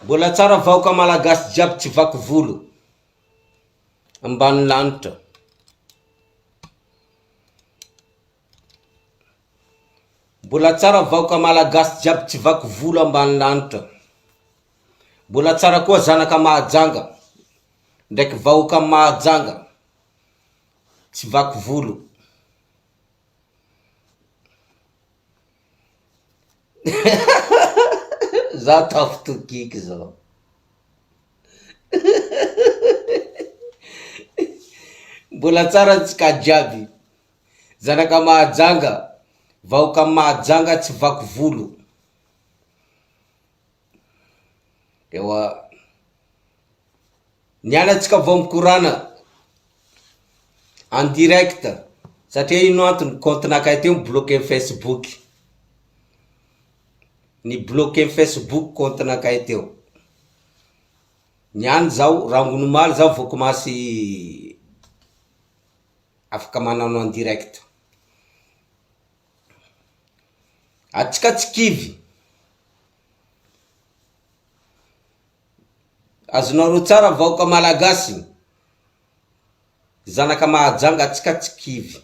Mbola tsara vahoaka malagasy jiaby tsy vaky volo ambany lanitra. Mbola tsara vahoaka malagasy jiaby tsy vaky volo ambany lanitra. Mbola tsara koa zanaka Mahajanga ndraiky vahoaka Mahajanga tsy vaky volo. Za tafitokiky zao. Mbola tsara tsika jiaby zanaka Mahajanga vahoaka Mahajanga tsy vaky volo. Ewa nialatsika vao mikorana en direct satria ino antony compte-nakay teo bloqué Facebook. Ni bloqué Facebook compte-nakay teo. Niany zao rangonomaly zao vao komasy afaka manano en direct. Atsika tsy kivy. Azonareo tsara vahoaka malagasy zanaka Mahajanga atsika tsy kivy.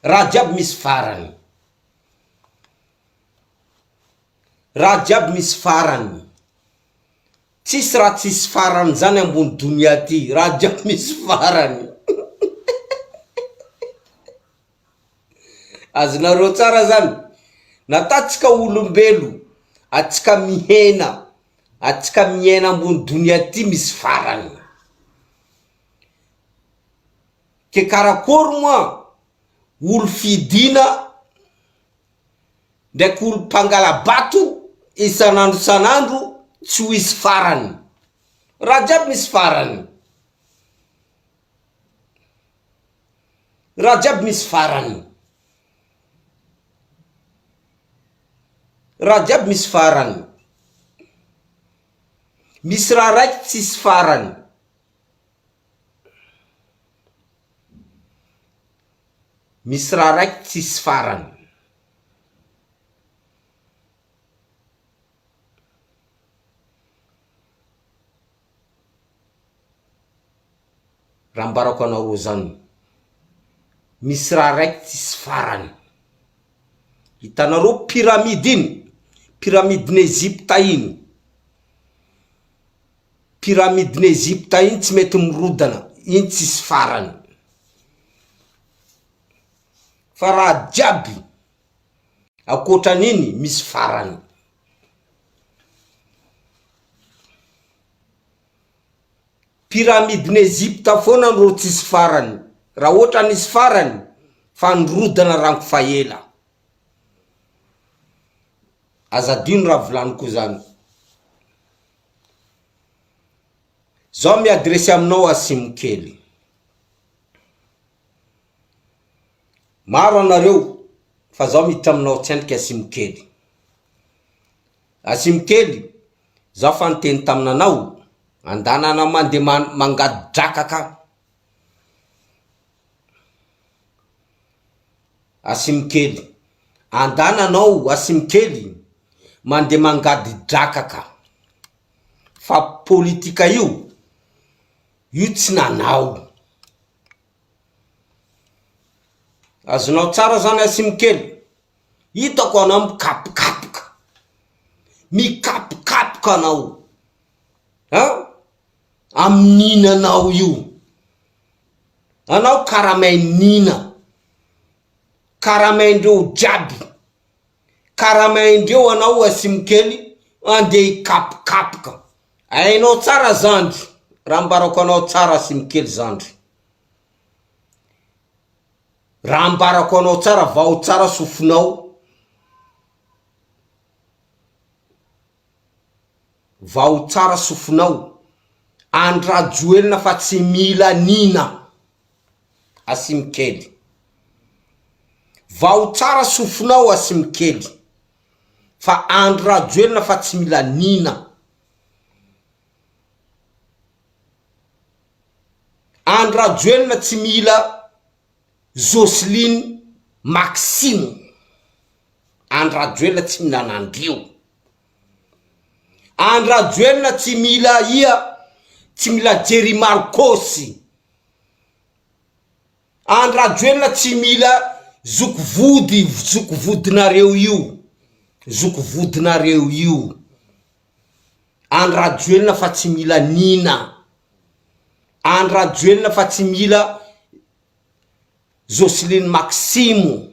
Raha jiaby misy farany. Raha jiaby misy farany. Tsisy raha tsisy farany zany ambony dunia ty. Raha jiaby misy farany. Azonareo tsara zany. Natatsika olombelo atsika mihena. Atsika miena ambony dunia ty misy farany. Ke karakory moa olo fidina ndraiky olo mpangalabato isanandro tsy ho isy farany. Raha jiaby misy farany. Raha jiaby misy farany. Raha jiaby misy farany. Misy raha raiky tsisy farany. Misy raha raiky tsisy farany. Raha mbarako anareo zany. Misy raha raiky tsisy farany. Hitanareo pyramide iny. Pyramidin'Egypte iny. Pyramidin'Egypte iny tsy mety mirodana. Iny tsisy farany. Fa raha jiaby akoatran'iny misy farany. Pyramidin'Egypte foana ro tsisy farany. Raha ohatra nisy farany fa nirodana rango faela. Azadino raha volaniko zany. Zao miadresy aminao Asimokely. Maro anareo fa zao miditra aminao tsendriky Asimokely. Asimokely, zao fa niteny taminanao andanana mande mangady drakaka. Asimokely, andananao Asimokely mande mangady drakaka. Fa politika io tsy nanao. Azonao tsara zany Asimokely. Hitako anao mikapokapoka. Mikapokapoka anao. Amininanao io. Anao karamainina. Karamaindreo jiaby. Karamaindreo anao Asimokely ande hikapokapoka. Ainao tsara zandry. Raha mbarako anao tsara Asimokely zandry. Raha mbarako anao tsara vao tsara sofinao. Vao tsara sofinao. Andrajoelina fa tsy mila nina. Asimokely. Vao tsara sofinao Asimokely. Fa andrajoelina fa tsy mila nina. Andrajoelina tsy mila Jocelyne Maxime. Andrajoelina tsy mila nandrio. Andrajoelina tsy mila ia, tsy mila Jerry Marcos. Andrajoelina tsy mila zokovodinareo io. Zokovodinareo io. Andrajoelina fa tsy mila Nina. Andrajoelina fa tsy mila Jocelyne Maximo.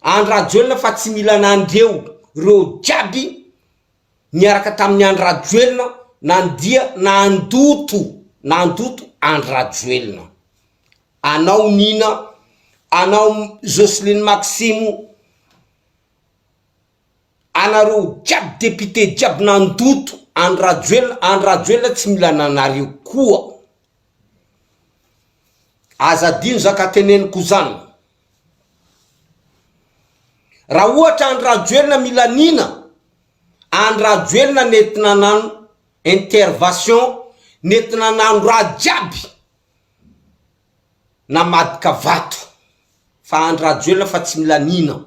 Andrajoelina fa tsy mila nandreo reo jiaby niaraka tamin'ny Andrajoelina nandia nandoto Andrajoelina. Anao Nina, anao Jocelyne Maximo, anareo jiaby député jiaby nandoto Andrajoelina tsy mila nanareo koa. Azadino zaka-teneniko zany. Raha ohatra Andrajoelina mila Nina, Andrajoelina nentina nano intervention, nentina nano raha jiaby na madika vato. Fa Andrajoelina fa tsy mila Nina.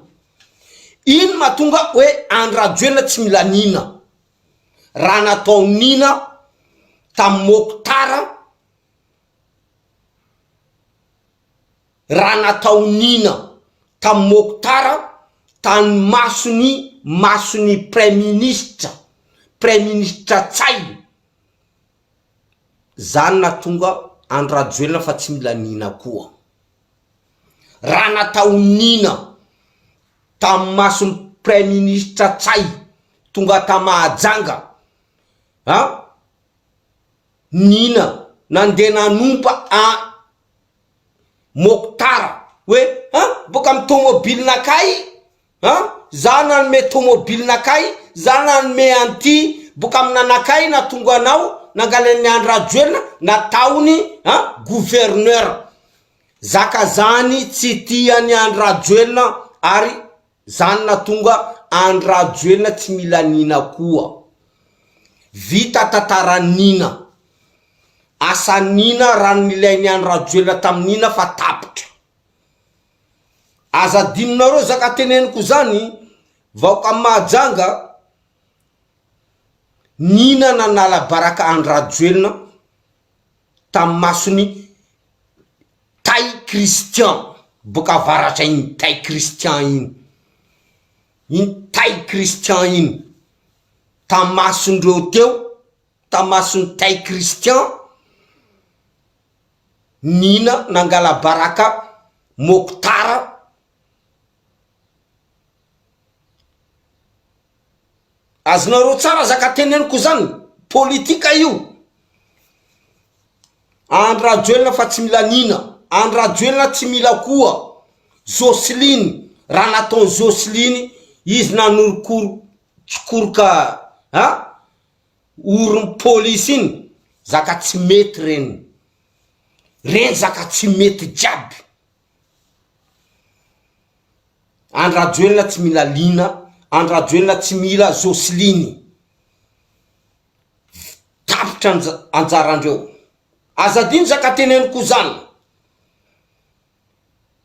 Ino mahatonga hoe Andrajoelina tsy mila Nina? Raha natao Nina tamin'ny Mokotara, raha natao Nina tamin'ny Mokotara tany masony Premier Ministre Tsay. Zany natonga Andrajoelina fa tsy mila Nina koa. Raha natao Nina tamin'ny masony Premier Ministre Tsay tonga ta Mahajanga, Nina nandeha nanompa Mokotara hoe boka amin'ny tomobilinakay, za nanome tomobilinakay, za nanome anty boka aminanakay na tonga anao nangalan'ny Andrajoelina nataony gouverneur. Zaka zany tsy tian'ny Andrajoelina ary zany natonga Andrajoelina tsy mila Nina koa. Vita tatara Nina. Asa Nina raha nilain'ny Andrajoelina tamin'ny Nina fa tapitra. Azadinonareo zaka-teneniko zany, vaoka Mahajanga, Nina nanala baraka Andrajoelina tamin'ny masony Tay Christian. Boka avaratra iny Tay Christian iny. Iny Tay Christian iny. Tamin'ny masondreo teo, tamin'ny masony Tay Christian, Nina nangala baraka Mokotara. Azonareo tsara zaka-teneniko zany, politika io. Andrajoelina fa tsy mila Nina. Andrajoelina tsy mila koa Jocelyne. Raha nataony Jocelyne, izy nanorokorokoroka oron polisy iny, zaka tsy mety reny. Reny zaka tsy mety jiaby. Andrajoelina tsy mila Nina. Andrajoelina tsy mila Jocelyne. Tapitra anjarandreo. Azadino zaka-teneniko zany.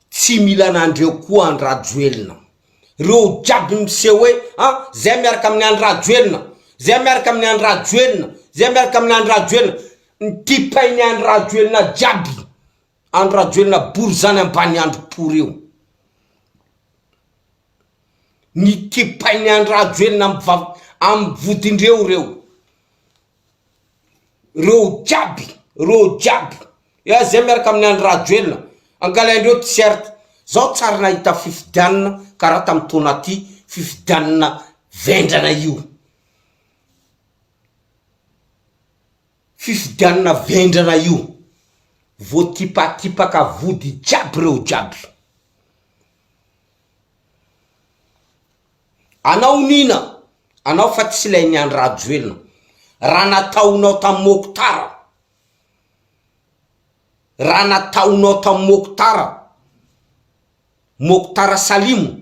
Tsy mila nandreo koa Andrajoelina. Reo jiaby miseho hoe zay miaraka amin'ny Andrajoelina, zay miaraka amin'ny Andrajoelina, zay miaraka amin'ny Andrajoelina. Ntipainy Andrajoelina jiaby. Andrajoelina bory zany ambany andro-pory eo. Nitipainy Andrajoelina amin'ny vodindreo reo. Reo jiaby. Zay miaraka amin'ny Andrajoelina. Angalaindreo t-shirt. Zao tsara nahita fifidianana karaha tamin'ny taona ty, fifidianana vendrana io. Fifidianana vendrana io. Voatipatipaka vody jiaby reo jiaby. Anao Nina, anao fa tsy ilain'ny Andrajoelina. Raha nataonao tamin'ny Mokotara, raha nataonao tamin'ny Mokotara Salimo,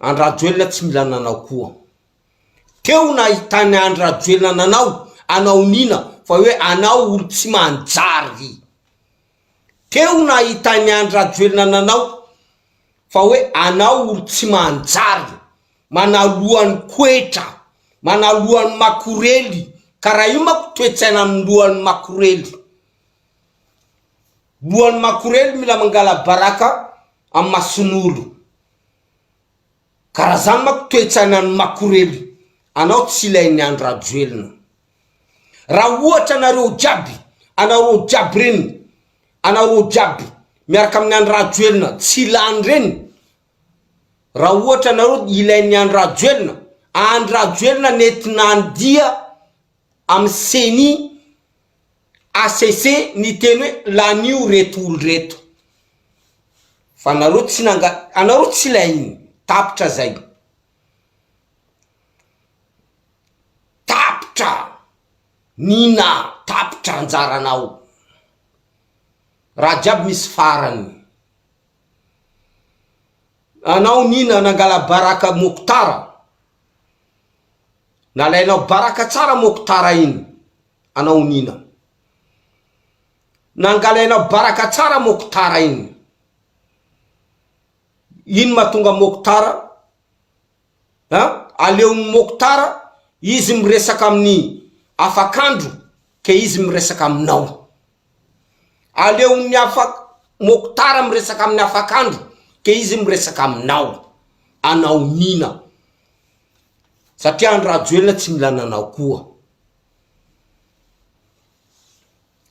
Andrajoelina tsy mila nanao koa. Teo nahitany Andrajoelina nanao, anao Nina, fa hoe anao olo tsy manjary. Teo nahitany Andrajoelina nanao, fa hoe anao olo tsy manjary, manalohany koetra, manalohany makorely, karaha io mako toetsaina amin'ny lohany makorely. Lohany makorely mila mangala baraka amin'ny mason'olo. Karaha zany mako toetsaina amin'ny makorely. Anao tsy ilainy andro rajoelina. Raha ohatra anareo jiaby, anareo jiaby reny, anareo jiaby miaraka amin'ny andro rajoelina tsy ilany reny. Raha ohatra anareo ilainy andro rajoelina, andro rajoelina nentina andia amin'ny CENI ACC ny teny hoe lanio reto olo reto. Fa anareo tsy anareo tsy ilainy, tapitra zay. Tapitra, nina, tapitra anjaranao. Raha jiaby misy farany. Anao nina nangala baraka Mokotara, nalainao baraka tsara Mokotara iny, anao nina. Nangalainao baraka tsara Mokotara iny. Ino mahatonga Mokotara? Aleo Mokotara, izy miresaka amin'ny afakandro, ke izy miresaka aminao. Aleo ny Mokotara miresaka amin'ny afakandro, ke izy miresaka aminao. Anao nina. Satria andro rajoelina tsy mila nanao koa.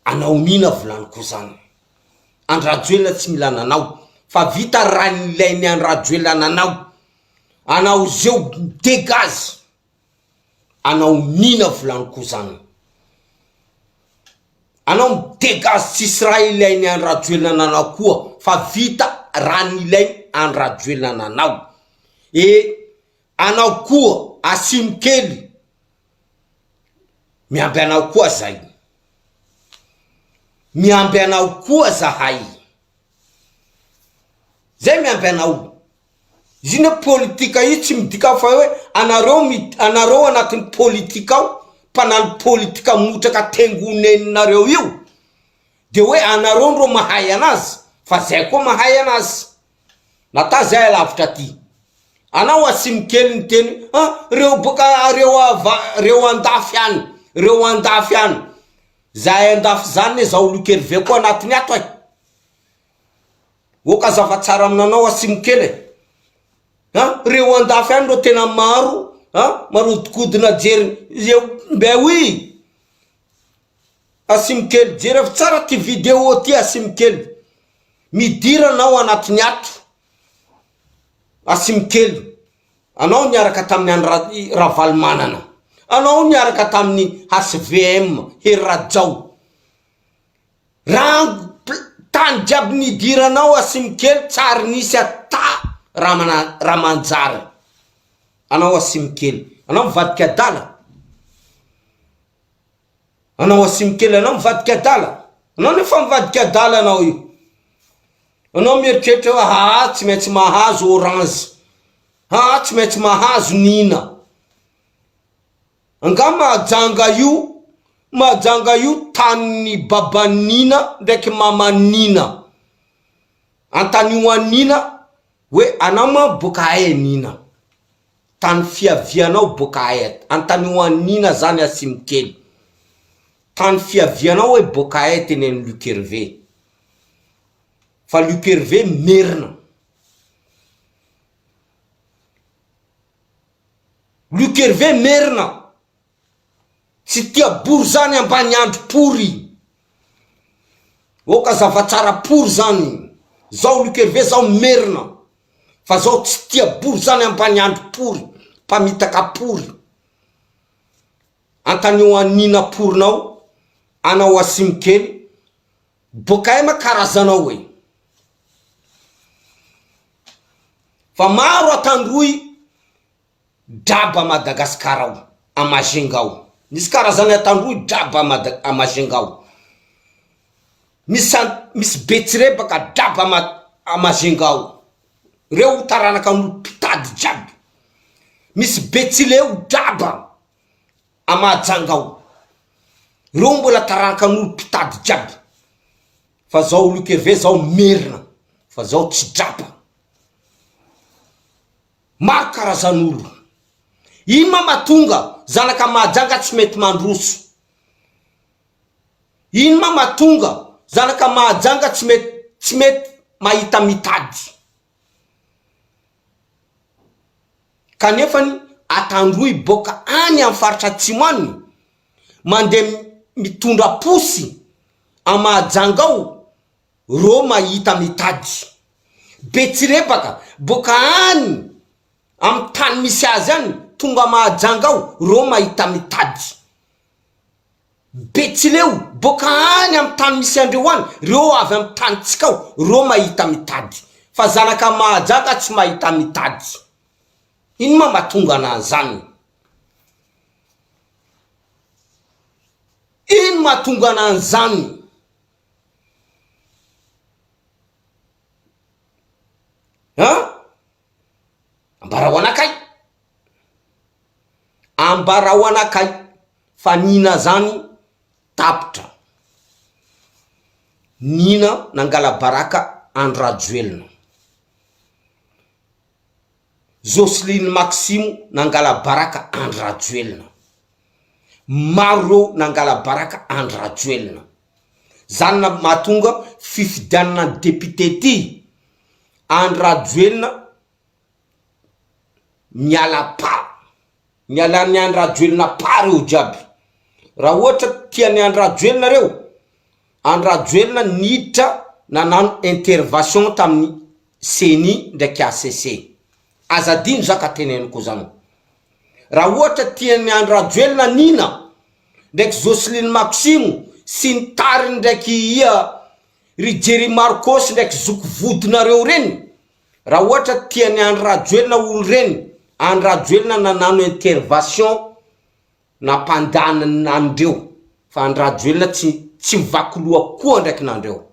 Anao nina volaniko zany. Andro rajoelina tsy mila nanao. Fa vita raha ilainy andro rajoelina nanao. Anao zeo dégage. Anao nina volaniko zany. Anao dégage tsisy raha ilainy andro rajoelina nanao koa. Fa vita raha ilainy andro rajoelina nanao. Anao koa asimokely. Miamby anao koa zay. Miamby anao koa zahay. Zay miamby anao. Zine politika io tsy midika fa hoe anareo anatin'ny politika ao, mpanano politika motraka tengoneninareo io. De hoe anareo ro mahay anazy, fa zay koa mahay anazy. Nata zay alavitra ty. Anao asimokely ny teny, reo boka reo andafy any, reo andafy any. Zay andafy zany zao Lukerve koa anatiny ato ay. Oka zava-tsara aminanao asimokely. Reo andafy any ro tena maro, marodikodina jery mbe oui. Asimokely jery tsara ty video ty asimokely. Midira nao anatiny ato. Asimokely. Anao niaraka tamin'ny andro Ravalomanana. Anao niaraka tamin'ny HVM Herajao. Raha tany jiaby nidiranao asimokely tsara nisy ata Ramanjary. Anao asimokely. Anao mivadika adala. Anao asimokely, anao mivadika adala. Anao nefa mivadika adala anao io. Anao mieritreritra tsy maintsy mahazo orange. Tsy maintsy mahazo nina. Anga majanga io tany baba nina ndraiky mama nina. Antanio nina hoe anao ma boka ae nina. Tany fiavianao boka ae. Antanio nina zany asimokely. Tany fiavianao hoe boka ae teneny Lukerve. Fa Lukerve merina. Lukerve merina. Tsy tia bory zany ambany andro pory. Oka zava-tsara pory zany. Zao Lukerve zao merina. Fa zao tsy tia bory zany ambany andro pory. Pamitaka pory. Antanio anina porinao. Anao asimokely. Boka ema karazanao hoe. Fa maro atandroy draba Madagasikara ao, Amajinga ao. Nisy karazany atandroy draba Amajinga ao. Misy Betsire baka draba Amajinga ao. Reo taranaka n'olo mpitady jiaby. Misy Betsileo draba Amajanga ao. Reo mbola taranaka n'olo mpitady jiaby. Fa zao Lukerve zao merina. Fa zao tsy draba. Maro karazan'olo. Ino mahatonga zanaka mahajanga tsy mety mandroso? Ino mahatonga zanaka mahajanga tsy mety mahita mitady? Kanefany atandroy boka any amin'ny faritra atsimo any mandeha mitondra posy amahajangao ro mahita mitady. Betsirebaka boka any amin'ny tany misy azy any tonga mahajangao ro mahita mitady. Betsileo boka any amin'ny tany misy andreo any reo avy amin'ny tany tsikao ro mahita mitady. Fa zanaka mahajanga tsy mahita mitady. Ino mahatonga an'izany? Ino mahatonga an'izany? Ambarao anakay. Ambarao anakay fa nina zany tapitra. Nina nangala baraka Andrajoelina. Jocelyne Maximo nangala baraka Andrajoelina. Maro nangala baraka Andrajoelina. Zany mahatonga fifidianana député ty Andrajoelina miala ny Andrajoelina pa reo jiaby. Raha ohatra tiany Andrajoelina reo, Andrajoelina niditra nanano intervention tamin'ny CENI ndraiky ACC. Azadino zaka teneniko zany. Raha ohatra tiany Andrajoelina nina ndraiky Jocelyne Maximo sy ny tariny ndraiky ry Jerry Marcos ndraiky zoko vodinareo reny, raha ohatra tiany Andrajoelina olo reny, Andrajoelina nanano intervention nampandanana andreo. Fa Andrajoelina tsy mivakoloa koa ndraiky nandreo.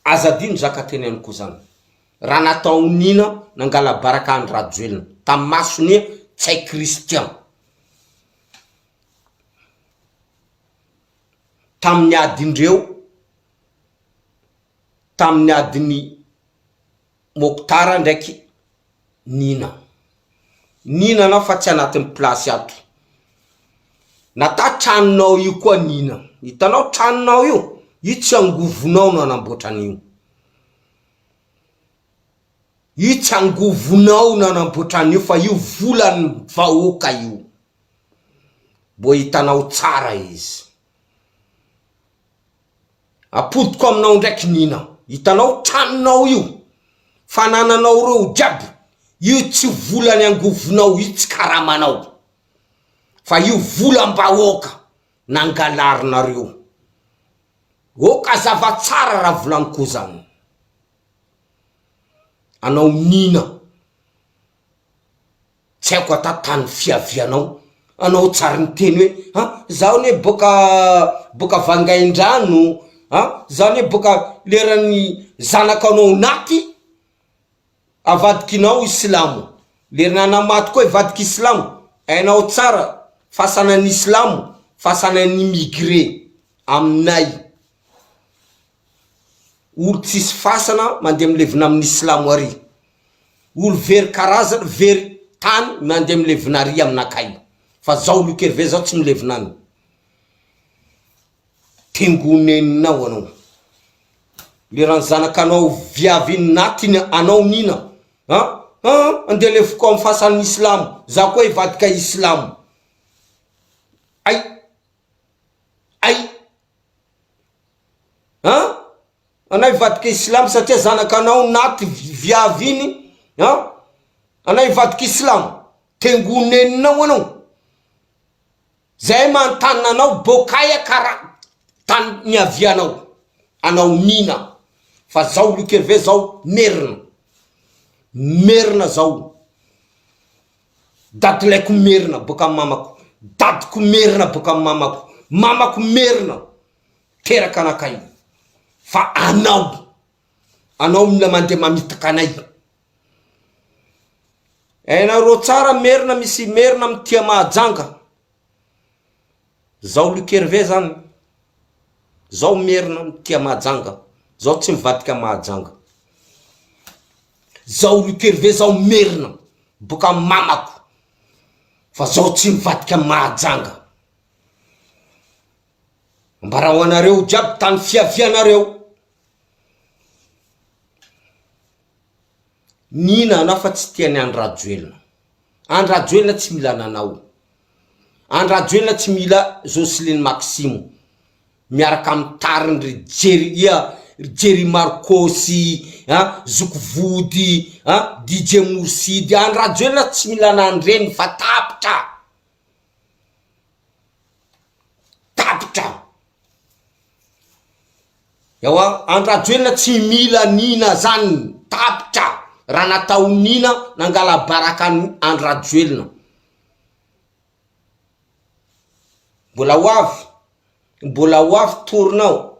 Azadino zaka teneniko zany. Raha natao nina nangala baraka Andrajoelina tamin'ny masony tsay Christian. Tamin'ny adindreo, tamin'ny adiny Moktara ndraiky Nina. Nina na fa tsy anatin'ny plasy ato. Nata tranonao io koa Nina. Hitanao tranonao io, io tsy angovonao no anamboatra an'io. Io tsy angovonao no anamboatra an'io fa io volan'ny vahoaka io. Bo hitanao tsara izy. Apodiko aminao ndraiky Nina. Hitanao tranonao io, fanananao reo jiaby, io tsy volany angovonao, io tsy karamanao. Fa io volam-bahoaka nangalarinareo. Oka zava tsara raha volaniko zany. Anao Nina, tsy haiko ata tany fiavianao, anao tsara ny teny hoe zaho ne boka Vangaindrano, zaho ne boka leran'ny zanakanao naty avadikinao Islamo, lerana namaty koa ivadiky Islamo. Ainao tsara fasanan'ny Islamo, fasanan'ny immigré aminay. Olo tsisy fasana mandeha milevina amin'ny Islamo ary. Olo very karazana, very tany mandeha milevina ary aminakay. Fa zao Luc Hervé zao tsy milevina any. Tengoneninao anao. Leran'ny zanakanao viaviny natiny anao Nina. Andeha leviko amin'ny fasan'ny Islamo. Za koa ivadika Islamo. Anao ivadika Islamo satria zanakanao naty viaviny. Anao ivadika Islamo. Tengoneninao anao. Zay mantana anao bokaya kara tany niavianao. Anao Nina. Fa zao Luc Hervé zao merina. Merina zao. Dadilaiko merina boka mamako. Dadiko merina boka mamako. Mamako merina. Teraka anakay. Fa anao mila mandeha mamitaka anay. Ainareo tsara merina, misy merina mitia mahajanga. Zao Luc Hervé zany. Zao merina mitia mahajanga. Zao tsy mivadika mahajanga. Zao Luc Hervé zao merina. boka mamako fa zao tsy mivadika mahajanga. Mbarao anareo jiaby tany fiavianareo, nina anao fa tsy tiany Andrajoelina. Andrajoelina tsy mila nanao, Andrajoelina tsy mila Jocelyne Maximo miaraka amin'ny tariny Jerry Marcosy, Zokovody, DJ Moursidy. Andrajoelina tsy mila nandreny fa tapitra. Yawa, Andrajoelina tsy mila nina zany, tapitra. Raha natao nina nangala baraka Andrajoelina. Mbola hoavy torinao.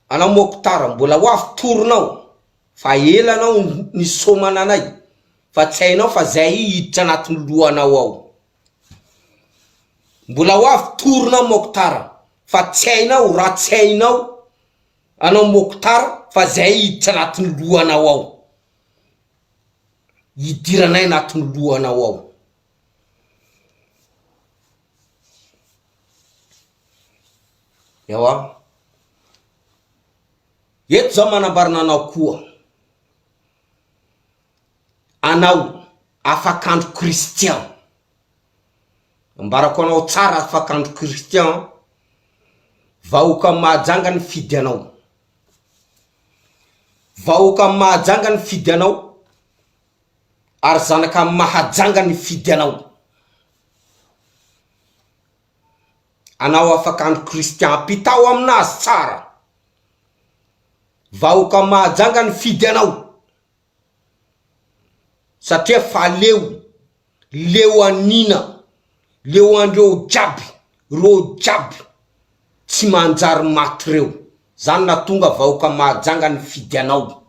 Anao Mokotara, mbola hoavy torinao. Fa ela anao nisomana anay. Fa tsy hainao fa zay hiditra anatin'ny lohanao ao. Mbola hoavy torinao Mokotara. Fa tsy hainao, raha tsy hainao anao Mokotara fa zay hiditra anatin'ny lohanao ao. Hidiranay anatin'ny lohanao ao. Yawa. Eto zao manambarana anao koa. Anao afakandro Christian. Mbarako anao tsara afakandro Christian. Vahoaka Mahajanga ny fidy anao. Vahoaka Mahajanga ny fidy anao. Ary zanaka Mahajanga ny fidy anao. Anao afakandro Christian apitao aminazy tsara. Vahoaka Mahajanga ny fidy anao. Satria fa leo anina, leo andreo jaby, ro jaby tsy manjary maty reo. Zany na tonga vahoaka Mahajanga ny fidy anao.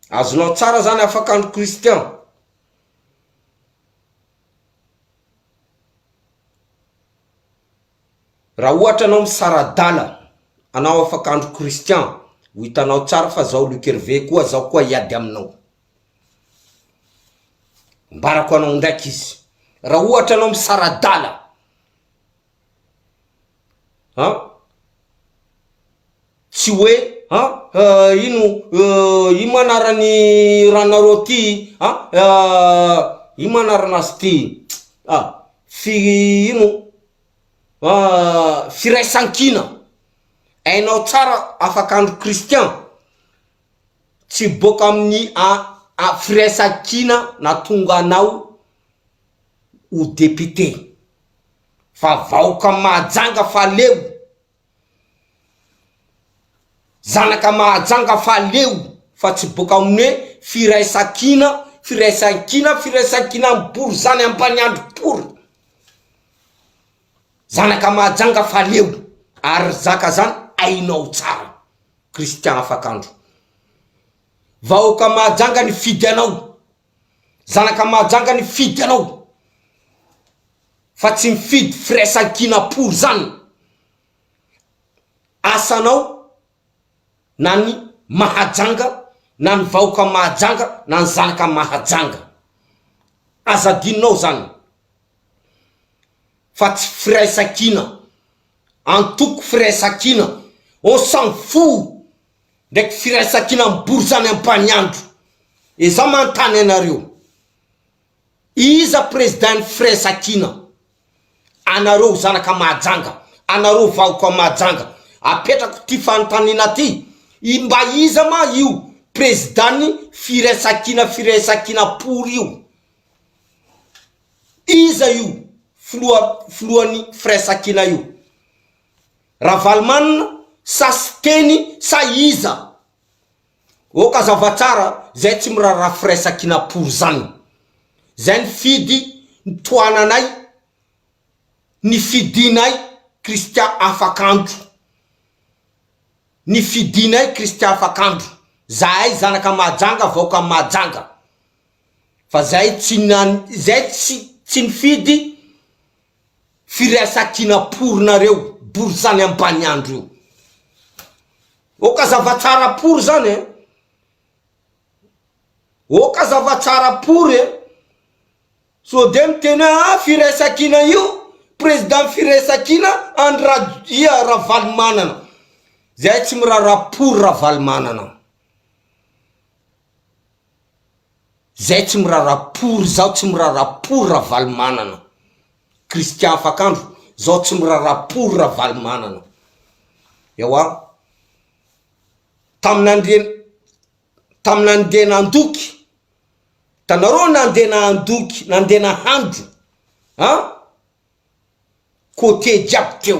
Azonao tsara zany afakandro Christian. Raha ohatra anao misaradala, anao afakandro Christian, ho hitanao tsara fa zao Luc Hervé koa, zao koa hiady aminao. Mbarako anao ndraiky izy. Raha ohatra anao misaradala, tsy hoe ino manarany ranareo ty, ino manaranazy ty, firaisankina. Ainao tsara afakandro Christian, tsy boka amin'ny firaisankina na tonga anao ho député. Fa vahoaka Mahajanga fa leo. Zanaka Mahajanga fa leo. Fa tsy boka amin'ny firaisankina mibory zany ambany andro pory. Zanaka Mahajanga fa leo. Ary zaka zany ainao tsara Christian afakandro. Vahoaka Mahajanga ny fidy anao. Zanaka Mahajanga ny fidy anao. Fa tsy mifidy firaisankina pory zany. Asanao na ny Mahajanga, na ny vahoaka Mahajanga, na ny zanaka Mahajanga. Azadinao zany. Fa tsy firaisankina. Antoko firaisankina. On s'en fout. Ndraiky firaisankina mibory zany ambany andro. E za mantany anareo. Iza president firaisankina. Anareo zanaka Mahajanga. Anareo vahoaka Mahajanga. Apetrako ty fanontaniana ty. Mba iza ma io president firaisankina pory io. Iza io fluani firaisankina io. Ravalomanina sa sy teny sa iza. O kazavatsara zay tsy mirara firaisankina pory zany. Zay ny fidy ny toananay, ny fidinay Christian afakandro. Ny fidinay Christian afakandro. Zahay zanaka Mahajanga, vahoaka Mahajanga. Fa zay tsy nifidy firaisankina pory nareo. Bory zany ambany andro io. Oka zava-tsara pour zany oka zava-tsara pour so de mitena firesakina io président firesakina andra ia Ravalomanana zay tsy mirara pour Ravalomanana zay tsy mirara pour zao tsy mirara pour Ravalomanana Christian Afakandro zao tsy mirara pour Ravalomanana yawa tamnande nandoky tanaro nandena andoky nandena handro côté jiaby teo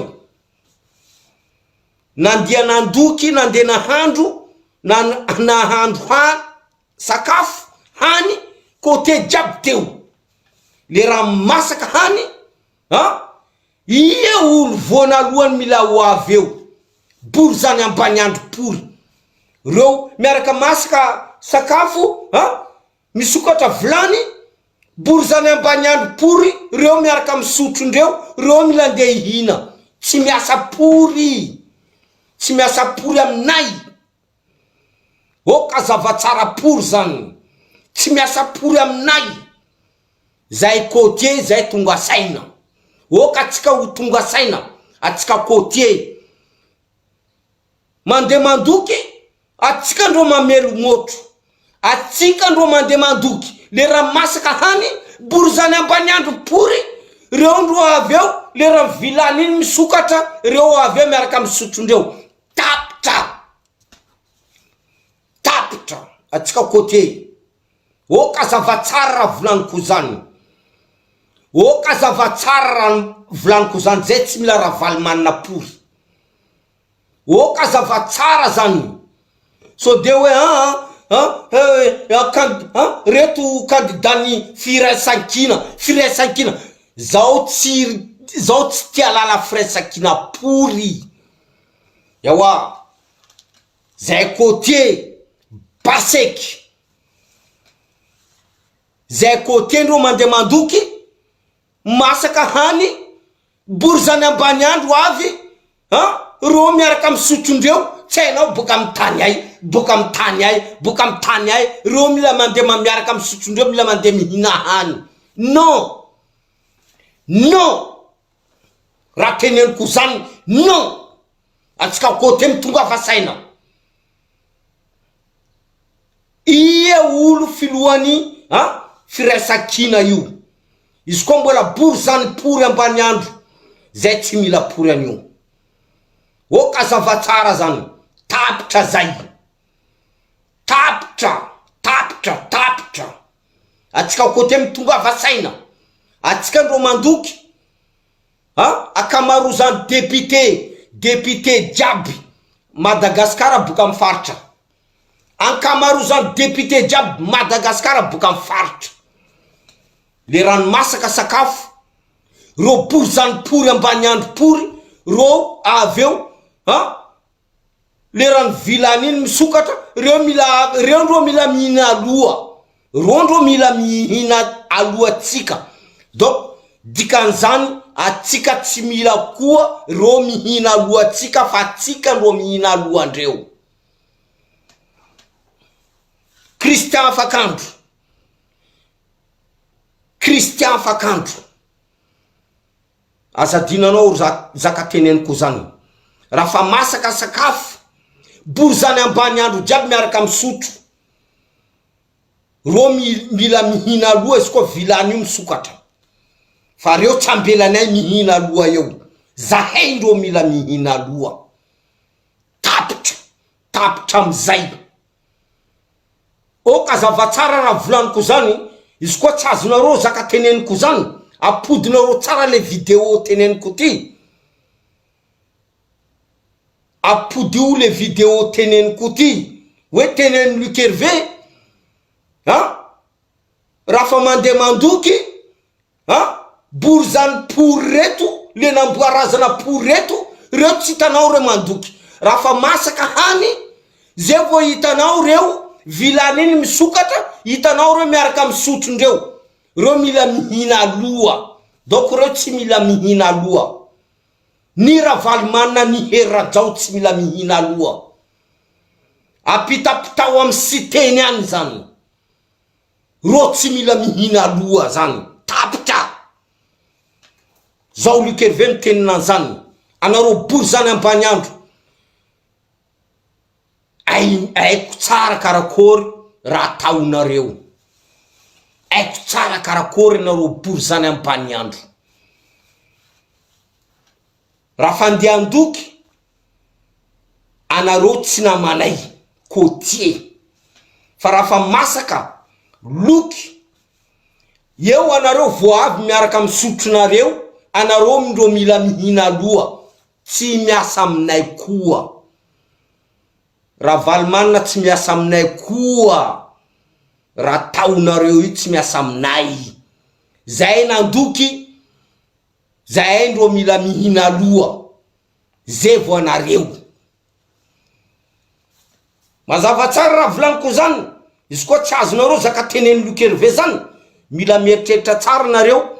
nandia nandoky nandena handro na handro sakafo hani côté jiaby teo le raha masaka hani ie olo voanalohany mila ho avy eo bory zany ambany andro pory reo miaraka masaka sakafo misokatra vilany bory zany ambany andro pory reo miaraka misotrondreo reo mila ndeha ihina tsy miasa pory aminay oka zava-tsara pory zany tsy miasa pory aminay zay côté zay tonga saina oka atsika ho tonga saina atsika côté mande mandoky atsika ndro mamelo motro atsika ndro mande mandoky le raha masaka hany bory zany ambany andro pory reo ndro avy eo le raha vilany iny misokatra reo avy eo miaraka misotrondreo tapitra atsika côté oka zava-tsara raha volaniko zany oka zava-tsara raha volaniko zany zay tsy mila Ravalomanana pory oka zava-tsara zany so de hoe reto kandidany firaisankina zao tsy tia lala firaisankina pory yawa zay côté baseky zay côté ndro mande mandoky masaka hany bory zany ambany andro avy ro miaraka misotrondreo tsy hainao boka mitany ay ro mila mande miaraka misotrondreo mila mande mihina hany non raha teneniko zany non atsika côté mitonga vasaina ie olo filohany firaisakina io izy koa mbola bory zany pory ambany andro zay tsy mila pory anio oka zava-tsara zany tapitra zay tapitra atsika côté mitonga vasaina atsika ndro mandoky akamarozany député jiaby Madagasikara boka mifaritra ankamarozany député jiaby Madagasikara boka mifaritra le rano masaka sakafo ro bory zany pory ambany andro pory ro avy eo le rano vilany iny misokatra reo ndro mila mihina aloha atsika donc dikan'izany atsika tsy mila koa ro mihina aloha atsika fa atsika ndro mihina alohandreo Christian Afakandro azadinanao zaka teneniko zany raha fa masaka sakafo bory zany ambany andro jiaby miaraka misotro ro mila mihina aloha izy koa vilany io misokatra fa reo tsy ambelanay mihina aloha eo zahay ndro mila mihina aloha tapitra amizay oka zava-tsara raha volaniko zany izy koa tsy azonareo zaka teneniko zany apodinareo tsara le vidéo teneniko ty apodio le vidéo teneniko ty hoe teneny Luc Hervé raha fa mande mandoky bory zany pory reto le namboarazana pory reto tsy hitanao re mandoky raha fa masaka hany zay vo hitanao reo vilany iny misokatra hitanao reo miaraka misotrondreo reo mila mihina aloha donc reo tsy mila mihina aloha ni Ravalomanana ni Hery Rajao tsy mila mihina aloha apitapitao amy siteny any zany, ro tsy mila mihina loha zany, tapitra. Zao Luc Hervé mitenina zany, anareo bory zany ambany andro, aiko tsara karakory raha taonareo, aiko tsara karakory anareo bory zany ambany andro. Raha fandeha andoky anareo tsy namanay kotie, fa raha fa masaka loky eo anareo vo avy miaraka misotronareo, anareo ndro mila mihina loha, tsy miasa aminay koa. Ravalomanina tsy miasa aminay koa, raha taonareo io tsy miasa aminay. Zay nandoky, zay ndro mila mihina loha, zay vo anareo. Mazava tsara raha volaniko zany, izy koa tsy azonareo zaka teneny Luc Hervé zany, mila mieritreritra tsara nareo.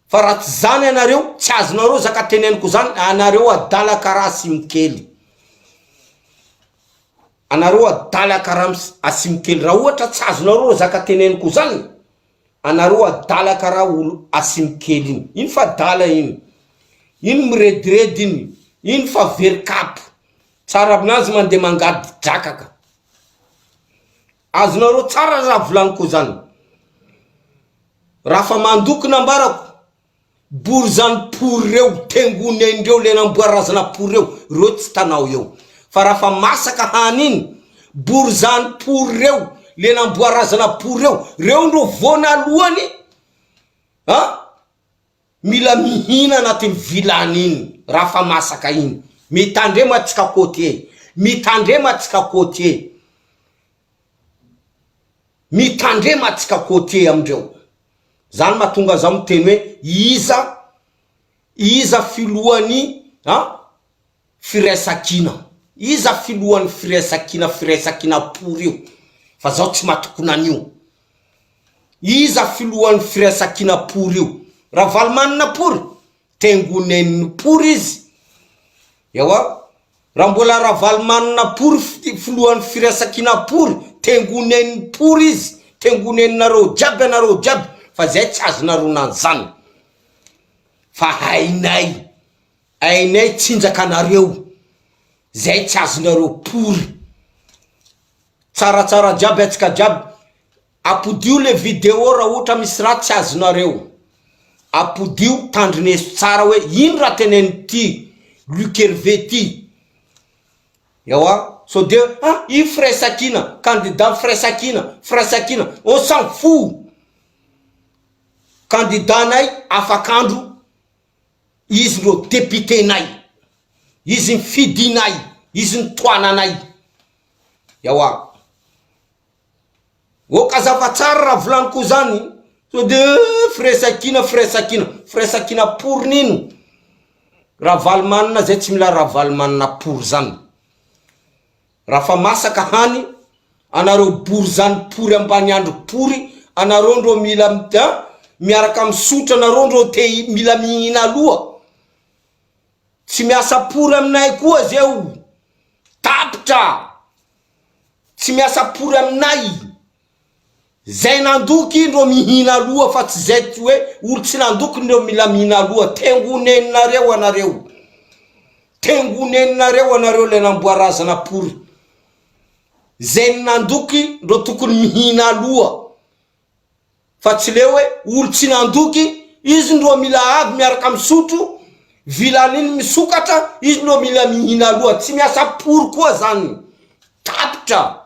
Fa raha tsy zany anareo, tsy azonareo zaka teneniko zany, anareo adala karaha asimokely. Anareo adala karaha asimokely. Raha ohatra tsy azonareo zaka teneniko zany, anareo adala karaha olo asimokely iny. Iny fa dala iny. Iny mirediredy iny. Iny fa verikapo. Tsara abinazy mandeha mangady drakaka. Azonareo tsara raha volaniko zany. Raha fa mandoky nambarako, bory zany pory reo, tengonendreo le namboarazana pory reo tsy tanao eo. Fa raha fa masaka hany iny, bory zany pory reo, le namboarazana pory reo ndro vona lohany, mila mihina anatin'ny vilany iny, raha fa masaka iny. Mitandrema atsika kotie, mitandrema atsika kotie, mitandrema atsika kotie amindreo. Zany mahatonga zaho miteny hoe iza filohan'ny firesakina, iza filohan'ny firesakina pory io, fa zaho tsy matokona an'io. Iza filohan'ny firesakina pory io, Ravalomanina pory, tengonen'ny pory izy. Ewa, raha mbola Ravalomanina pory filohan'ny firesakina pory, tengonen'ny pory izy, tengonenareo jiaby anareo jiaby. Fa zay tsy azonareo nanzany. Fa hainay tsinjakanareo, zay tsy azonareo pory. Tsaratsara jiaby atsika jiaby. Apodio le video raha ohatra misy raha tsy azonareo. Apodio tandrineso tsara hoe ino raha teneny ty Luc Hervé ty. Ewa, so de i Firesakina, candidat Firesakina, on s'en fout. Candidat nay afakandro, izy ro député nay, izy fidinay, izy toananay. Yawa. O kazava tsara raha volaniko zany, so de Firesakina pory nino. Ravalomanina zay tsy mila Ravalomanina pory zany. Raha fa masaka hany, anareo bory zany pory ambany andro pory, anareo ndro mila miaraka misotra, anareo ndro te mila mihina loha. Tsy miasa pory aminay koa zeo. Tapitra. Tsy miasa pory aminay. Zay nandoky ndro mihina loha, fa tsy zay hoe olo tsy nandoky ndro mila mihina loha. Tengonenareo anareo. Tengonenareo anareo le namboarazana pory. Zay nandoky ndro tokony mihina loha. Fa tsy le hoe olo tsy nandoky, izy ndro mila avy miaraka misotro, vilaniny misokatra, izy ndro mila mihina loha. Tsy miasa pory koa zany. Tapitra.